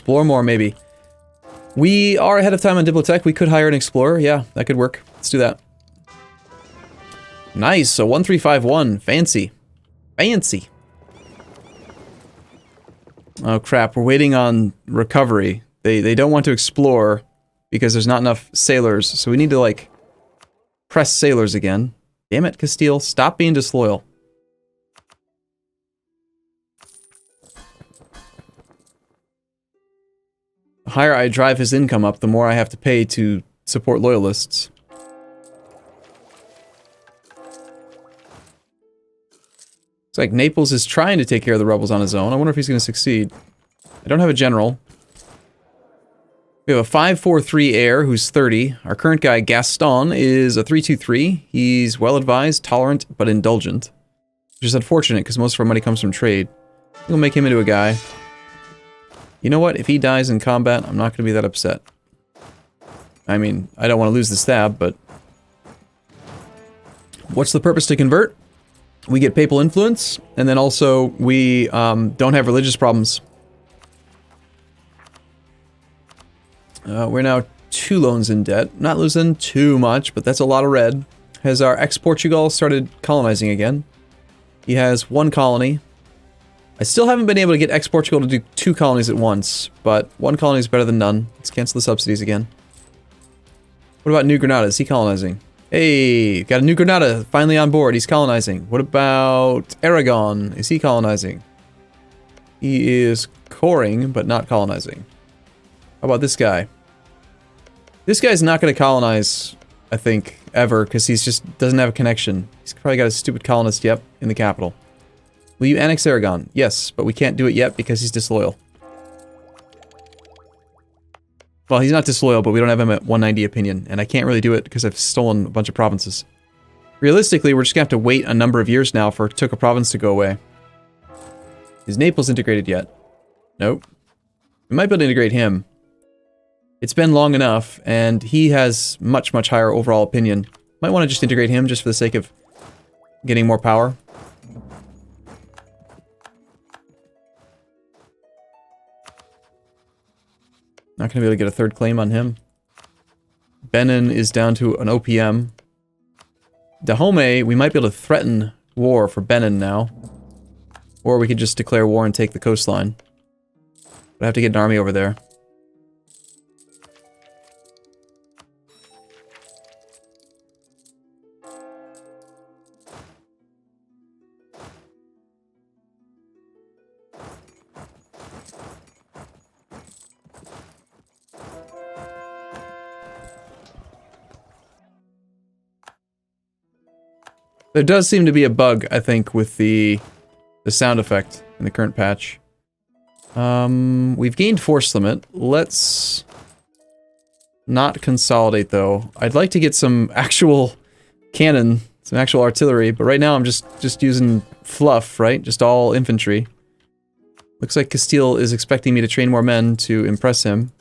Explore more, maybe. We are ahead of time on Diplotech. We could hire an explorer. Yeah, that could work. Let's do that. Nice, so 1351. Fancy. Fancy. Oh crap, we're waiting on recovery. They don't want to explore because there's not enough sailors, so we need to, like, press sailors again. Damn it, Castile, stop being disloyal. The higher I drive his income up, the more I have to pay to support loyalists. Looks like Naples is trying to take care of the rebels on his own. I wonder if he's going to succeed. I don't have a general. We have a 543 heir who's 30. Our current guy, Gaston, is a 323. He's well-advised, tolerant, but indulgent. Which is unfortunate, because most of our money comes from trade. We'll make him into a guy. You know what? If he dies in combat, I'm not going to be that upset. I mean, I don't want to lose the stab, but... What's the purpose to convert? We get papal influence, and then also we don't have religious problems. We're now 2 loans in debt. Not losing too much, but that's a lot of red. Has our ex-Portugal started colonizing again? He has 1 colony. I still haven't been able to get ex-Portugal to do 2 colonies at once, but 1 colony is better than none. Let's cancel the subsidies again. What about New Granada? Is he colonizing? Hey, got a New Granada finally on board. He's colonizing. What about Aragon? Is he colonizing? He is coring, but not colonizing. How about this guy? This guy's not going to colonize, I think, ever, because he's just doesn't have a connection. He's probably got a stupid colonist, yep, in the capital. Will you annex Aragon? Yes, but we can't do it yet because he's disloyal. Well, he's not disloyal, but we don't have him at 190 opinion, and I can't really do it because I've stolen a bunch of provinces. Realistically, we're just going to have to wait a number of years now for Took a province to go away. Is Naples integrated yet? Nope. We might be able to integrate him. It's been long enough, and he has much, much higher overall opinion. Might want to just integrate him just for the sake of getting more power. Not going to be able to get a 3rd claim on him. Benin is down to an OPM. Dahomey, we might be able to threaten war for Benin now. Or we could just declare war and take the coastline. But I have to get an army over there. There does seem to be a bug, I think, with the sound effect in the current patch. We've gained force limit. Let's not consolidate, though. I'd like to get some actual cannon, some actual artillery, but right now I'm just using fluff, right? Just all infantry. Looks like Castile is expecting me to train more men to impress him.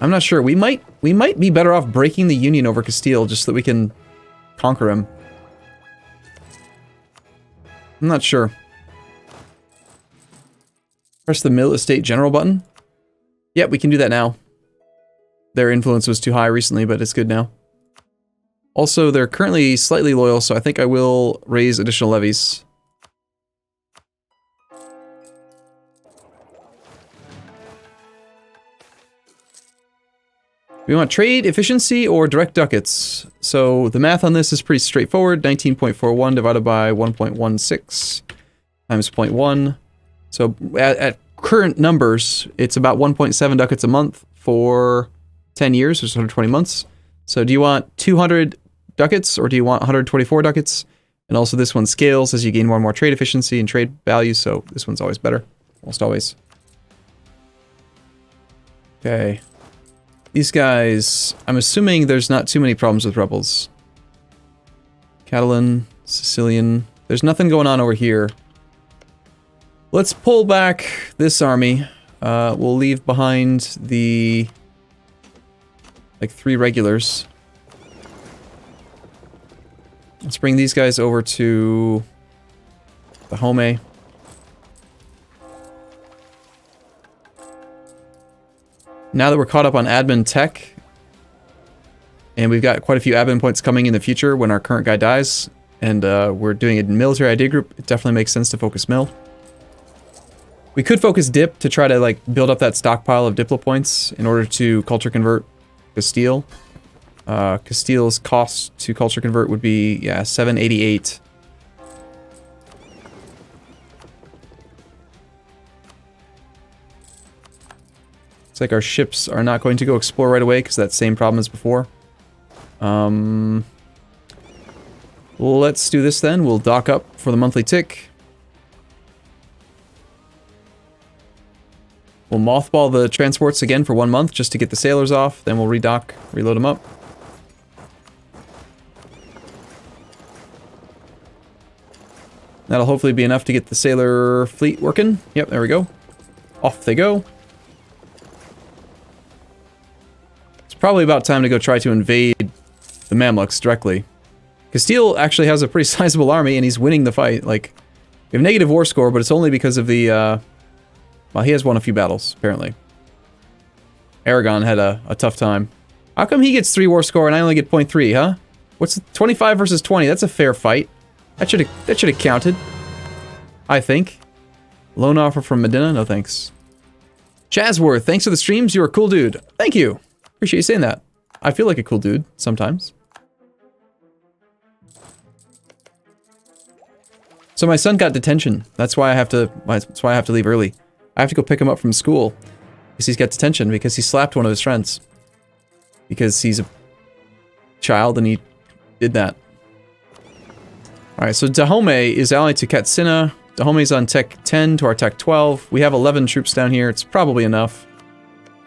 I'm not sure. We might be better off breaking the Union over Castile just so that we can conquer him. I'm not sure. Press the Mill Estate General button. Yep, we can do that now. Their influence was too high recently, but it's good now. Also, they're currently slightly loyal, so I think I will raise additional levies. We want trade, efficiency, or direct ducats. So the math on this is pretty straightforward. 19.41 divided by 1.16 times 0.1. So at current numbers, it's about 1.7 ducats a month for 10 years, which is 120 months. So do you want 200 ducats, or do you want 124 ducats? And also this one scales as you gain more and more trade efficiency and trade value, so this one's always better. Almost always. Okay. These guys, I'm assuming there's not too many problems with rebels. Catalan, Sicilian, there's nothing going on over here. Let's pull back this army. We'll leave behind the, like, 3 regulars. Let's bring these guys over to the Home. Now that we're caught up on admin tech, and we've got quite a few admin points coming in the future when our current guy dies, and we're doing a military idea group, it definitely makes sense to focus mill. We could focus dip to try to like build up that stockpile of diplo points in order to culture convert Castile. Castile's cost to culture convert would be, yeah, 788. It's like our ships are not going to go explore right away because that same problem as before. Let's do this then. We'll dock up for the monthly tick. We'll mothball the transports again for 1 month just to get the sailors off. Then we'll redock, reload them up. That'll hopefully be enough to get the sailor fleet working. Yep, there we go. Off they go. It's probably about time to go try to invade the Mamluks directly. Castile actually has a pretty sizable army and he's winning the fight. Like, we have negative war score, but it's only because of the, well, he has won a few battles, apparently. Aragon had a tough time. How come he gets 3 war score and I only get 0.3, huh? What's 25 versus 20? That's a fair fight. That should have counted. I think. Loan offer from Medina? No thanks. Chasworth, thanks for the streams. You're a cool dude. Thank you. Appreciate you saying that. I feel like a cool dude sometimes. So my son got detention. That's why I have to leave early. I have to go pick him up from school because he's got detention because he slapped one of his friends. Because he's a child and he did that. Alright, so Dahomey is allied to Katsina. Dahomey's on tech 10 to our tech 12. We have 11 troops down here. It's probably enough.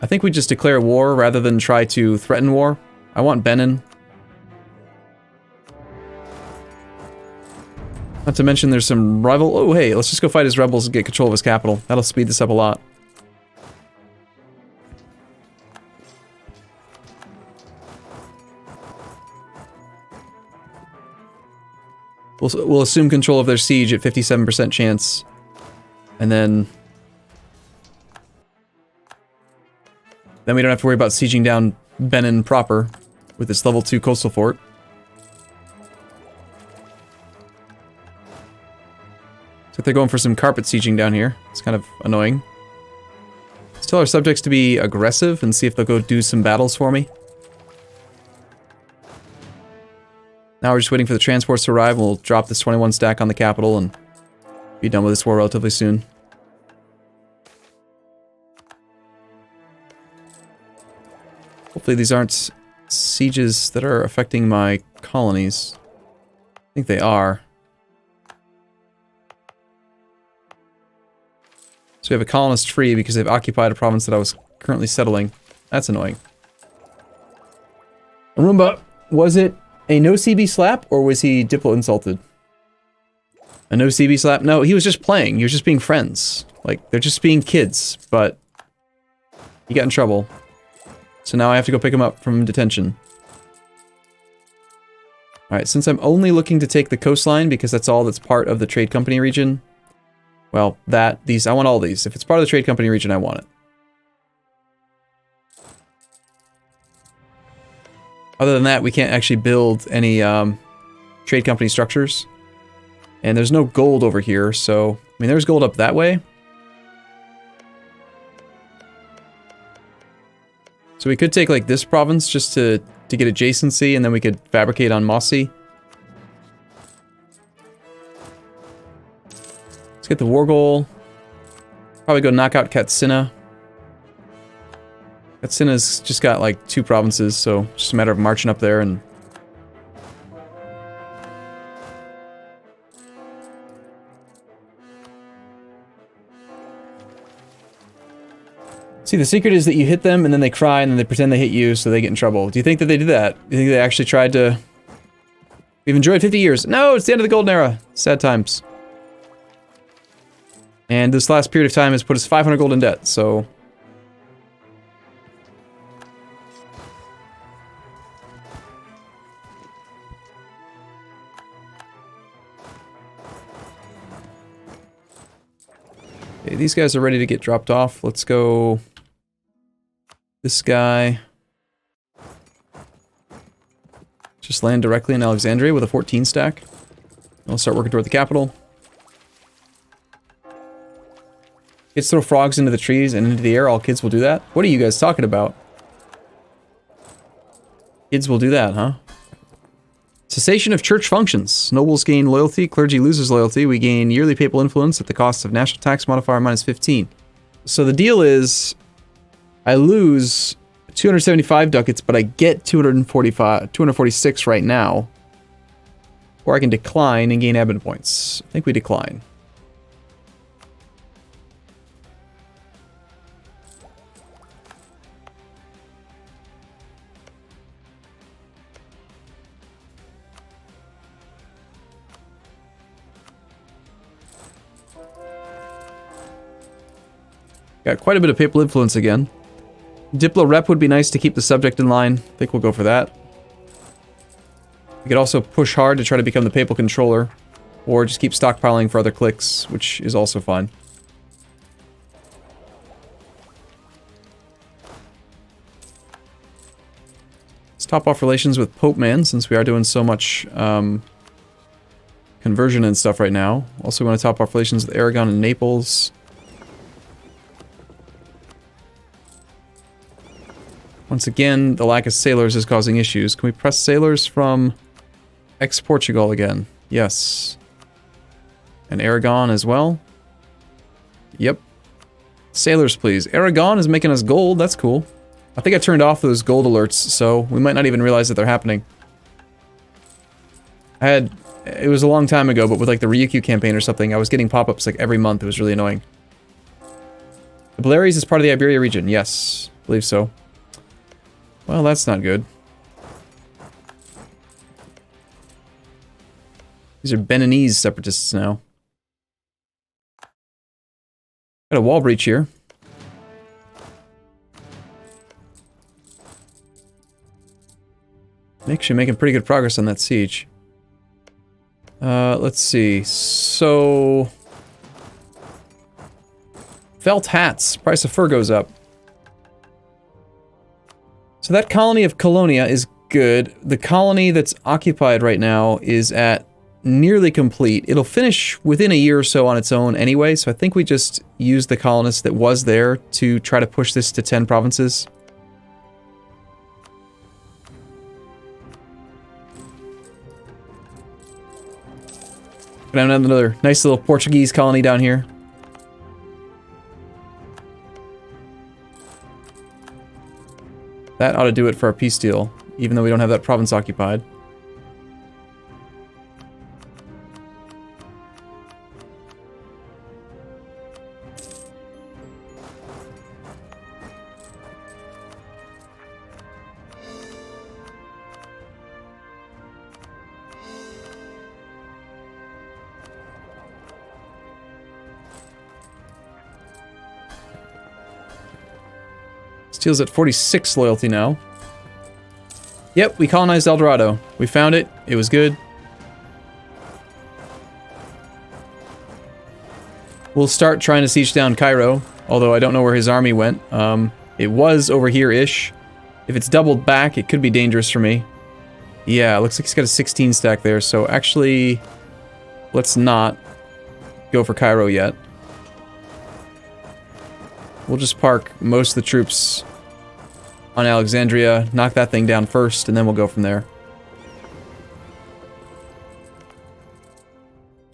I think we just declare war rather than try to threaten war. I want Benin. Not to mention there's some rival... Oh, hey, let's just go fight his rebels and get control of his capital. That'll speed this up a lot. We'll assume control of their siege at 57% chance. And then we don't have to worry about sieging down Benin proper with its level 2 coastal fort. So they're going for some carpet sieging down here. It's kind of annoying. Let's tell our subjects to be aggressive and see if they'll go do some battles for me. Now we're just waiting for the transports to arrive, and we'll drop this 21 stack on the capital and be done with this war relatively soon. Hopefully these aren't sieges that are affecting my colonies. I think they are. So we have a colonist free because they've occupied a province that I was currently settling. That's annoying. Arumba, was it a no CB slap, or was he diplo insulted? A no CB slap? No, he was just playing. He was just being friends. Like, they're just being kids, but he got in trouble. So now I have to go pick him up from detention. Alright, since I'm only looking to take the coastline, because that's all that's part of the trade company region, well, I want all these. If it's part of the trade company region, I want it. Other than that, we can't actually build any trade company structures. And there's no gold over here, so... I mean, there's gold up that way. So we could take, like, this province just to get adjacency, and then we could fabricate on Mossy. Let's get the war goal. Probably go knock out Katsina. Katsina's just got like 2 provinces, so just a matter of marching up there and... See, the secret is that you hit them and then they cry and then they pretend they hit you so they get in trouble. Do you think that they did that? Do you think they actually tried to... We've enjoyed 50 years. No, it's the end of the golden era. Sad times. And this last period of time has put us 500 gold in debt, so... Okay, these guys are ready to get dropped off. Let's go... This guy. Just land directly in Alexandria with a 14 stack. I'll start working toward the capital. Kids throw frogs into the trees and into the air. All kids will do that. What are you guys talking about? Kids will do that, huh? Cessation of church functions. Nobles gain loyalty, clergy loses loyalty. We gain yearly papal influence at the cost of national tax modifier minus 15. So the deal is, I lose 275 ducats, but I get 246 right now. Or I can decline and gain admin points. I think we decline. Got quite a bit of papal influence again. Diplo rep would be nice to keep the subject in line. I think we'll go for that. We could also push hard to try to become the papal controller. Or just keep stockpiling for other clicks, which is also fine. Let's top off relations with Pope Man, since we are doing so much conversion and stuff right now. Also want to top off relations with Aragon and Naples. Once again, the lack of sailors is causing issues. Can we press sailors from ex-Portugal again? Yes. And Aragon as well? Yep. Sailors, please. Aragon is making us gold. That's cool. I think I turned off those gold alerts, so we might not even realize that they're happening. It was a long time ago, but with like the Ryukyu campaign or something, I was getting pop-ups like every month. It was really annoying. The Baleares is part of the Iberia region. Yes, I believe so. Well, that's not good. These are Beninese separatists now. Got a wall breach here. Actually making pretty good progress on that siege. Let's see. So... Felt hats. Price of fur goes up. So that colony of Colonia is good. The colony that's occupied right now is at nearly complete. It'll finish within a year or so on its own anyway, so I think we just use the colonist that was there to try to push this to 10 provinces. Gonna have another nice little Portuguese colony down here. That ought to do it for our peace deal, even though we don't have that province occupied. Steel's at 46 loyalty now. Yep, we colonized El Dorado. We found it. It was good. We'll start trying to siege down Cairo, although I don't know where his army went. It was over here-ish. If it's doubled back, it could be dangerous for me. Yeah, looks like he's got a 16 stack there, so actually, let's not go for Cairo yet. We'll just park most of the troops on Alexandria, knock that thing down first, and then we'll go from there.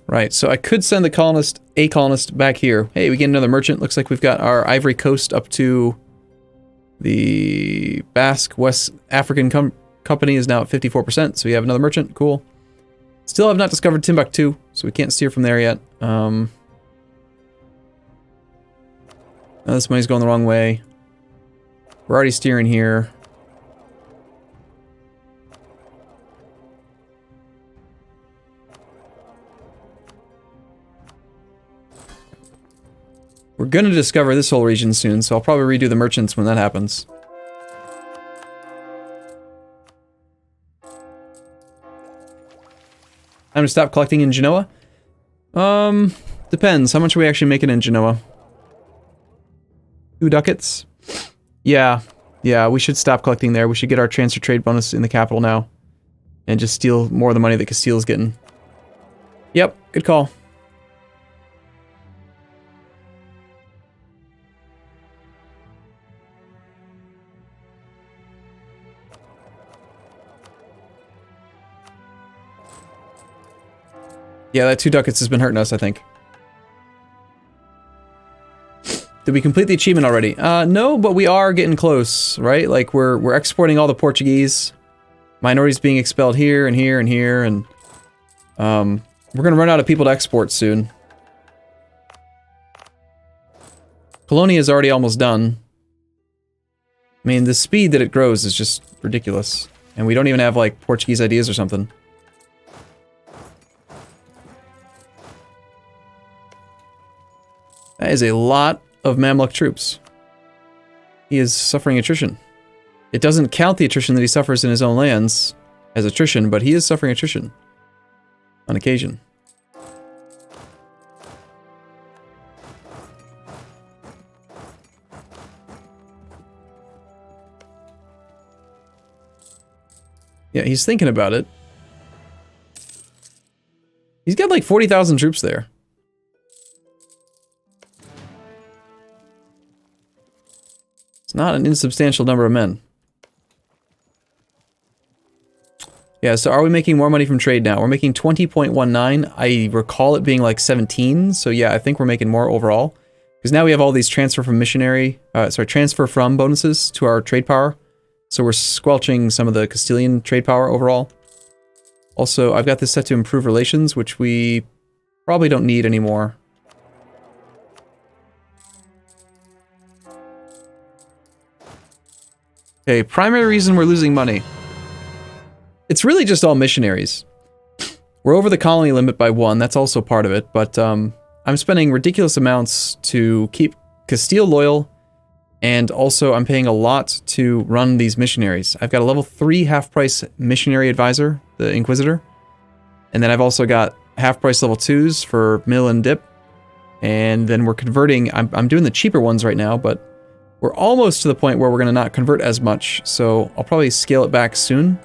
Right, so I could send a colonist back here. Hey, we get another merchant. Looks like we've got our Ivory Coast up to the Basque West African Company is now at 54%, so we have another merchant. Cool. Still have not discovered Timbuktu, so we can't steer from there yet. This money's going the wrong way. We're already steering here. We're gonna discover this whole region soon, so I'll probably redo the merchants when that happens. Time to stop collecting in Genoa? Depends. How much are we actually making in Genoa? 2 ducats? Yeah. Yeah, we should stop collecting there. We should get our transfer trade bonus in the capital now. And just steal more of the money that Castile's getting. Yep, good call. Yeah, that 2 ducats has been hurting us, I think. Did we complete the achievement already? No, but we are getting close, right? Like, we're exporting all the Portuguese. Minorities being expelled here and here and here, and... we're gonna run out of people to export soon. Colonia is already almost done. I mean, the speed that it grows is just ridiculous. And we don't even have, like, Portuguese ideas or something. That is a lot of Mamluk troops. He is suffering attrition. It doesn't count the attrition that he suffers in his own lands as attrition, but he is suffering attrition. On occasion. Yeah, he's thinking about it. He's got like 40,000 troops there. It's not an insubstantial number of men. Yeah, so are we making more money from trade now? We're making 20.19. I recall it being like 17, so yeah, I think we're making more overall. Because now we have all these transfer from bonuses to our trade power. So we're squelching some of the Castilian trade power overall. Also, I've got this set to improve relations, which we probably don't need anymore. Okay, primary reason we're losing money. It's really just all missionaries. We're over the colony limit by 1, that's also part of it, but I'm spending ridiculous amounts to keep Castile loyal, and also I'm paying a lot to run these missionaries. I've got a level 3 half-price missionary advisor, the Inquisitor, and then I've also got half-price level 2s for mill and dip, and then we're converting, I'm doing the cheaper ones right now, but we're almost to the point where we're going to not convert as much, so I'll probably scale it back soon.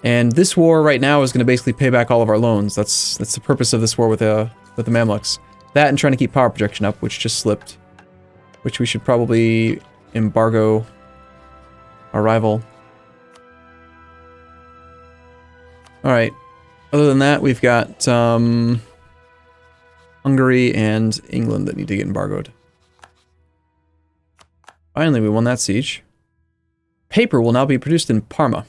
And this war right now is going to basically pay back all of our loans. That's the purpose of this war with the Mamluks. That and trying to keep power projection up, which just slipped. Which we should probably embargo our rival. Alright. Other than that, we've got Hungary and England that need to get embargoed. Finally, we won that siege. Paper will now be produced in Parma.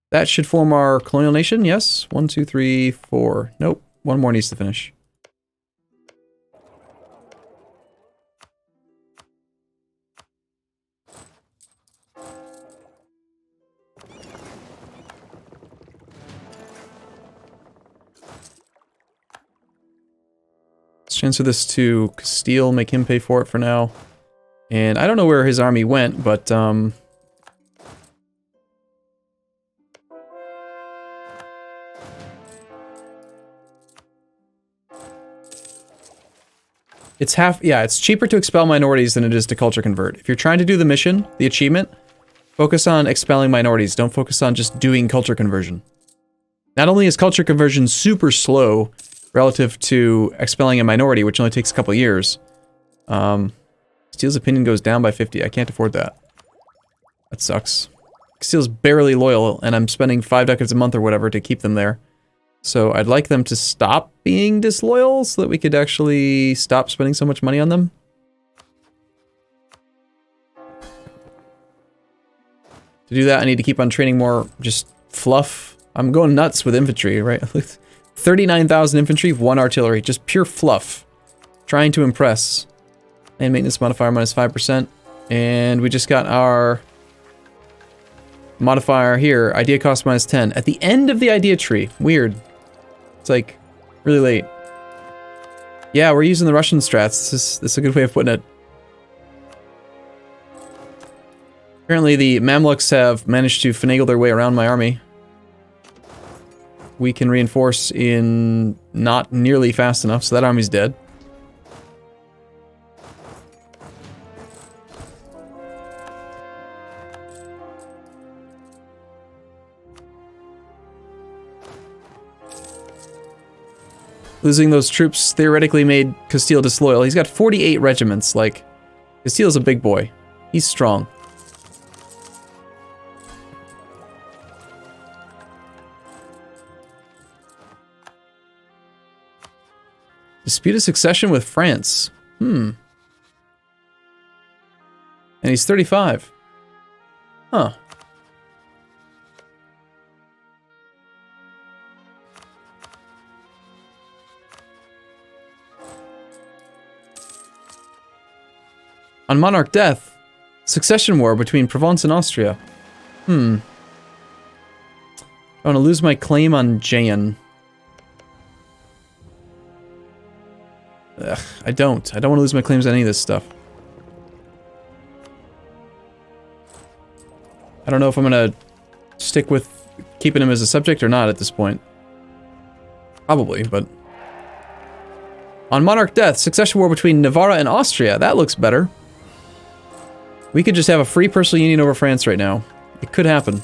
That should form our colonial nation, yes? 1, 2, 3, 4. Nope, one more needs to finish. Let's transfer this to Castile, make him pay for it for now. And I don't know where his army went, but it's it's cheaper to expel minorities than it is to culture convert. If you're trying to do the mission, the achievement, focus on expelling minorities. Don't focus on just doing culture conversion. Not only is culture conversion super slow relative to expelling a minority, which only takes a couple years, Castile's opinion goes down by 50. I can't afford that. That sucks. Castile's barely loyal, and I'm spending 5 ducats a month or whatever to keep them there. So I'd like them to stop being disloyal so that we could actually stop spending so much money on them. To do that, I need to keep on training more just fluff. I'm going nuts with infantry, right? 39,000 infantry, 1 artillery, just pure fluff. Trying to impress. And maintenance modifier minus 5%. And we just got our modifier here, idea cost minus 10. At the end of the idea tree. Weird. It's like really late. Yeah, we're using the Russian strats. This is a good way of putting it. Apparently the Mamluks have managed to finagle their way around my army. We can reinforce in not nearly fast enough, so that army's dead. Losing those troops theoretically made Castile disloyal. He's got 48 regiments. Like, Castile's a big boy. He's strong. Dispute a succession with France. And he's 35. Huh. On monarch death, succession war between Provence and Austria. I want to lose my claim on Jaen. Ugh, I don't. I don't want to lose my claims on any of this stuff. I don't know if I'm going to stick with keeping him as a subject or not at this point. Probably, but... On monarch death, succession war between Navarra and Austria. That looks better. We could just have a free personal union over France right now. It could happen.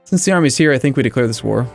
Since the army's here, I think we declare this war.